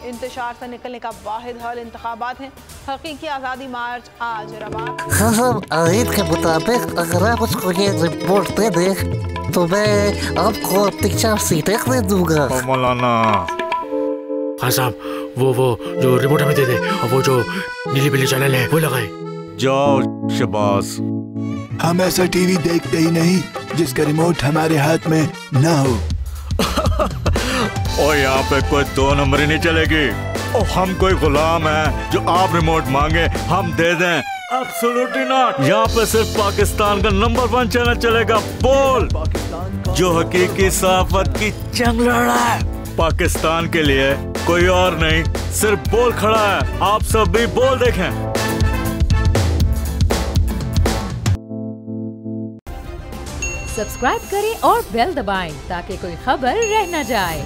इंतशार से निकलने का वाहिद हल इंतखाबात हैं। हकीकी आज़ादी मार्च आज रवा। खान आयन के मुताबिक अगर आप उसको ये रिपोर्ट दे दे तो मैं आपको अपनी 4 सीटें दे दूंगा। मौलाना खान साहब वो जो रिमोट हमें दे दे और वो जो नीली पीली चैनल है वो लगाए। जाओ शबाज। हम ऐसा टीवी देखते ही नहीं जिसका रिमोट हमारे हाथ में ना हो। और यहाँ पे कोई 2 नंबरी नहीं चलेगी। और हम कोई गुलाम है जो आप रिमोट मांगे हम दे दें? Absolutely not. यहाँ पे सिर्फ पाकिस्तान का नंबर 1 चैनल चलेगा, बोल, जो हकीकी सहाफत की जंग लड़ रहा है। पाकिस्तान के लिए कोई और नहीं, सिर्फ बोल खड़ा है। आप सब भी बोल देखें। सब्सक्राइब करें और बेल दबाएं ताकि कोई खबर रह न जाए।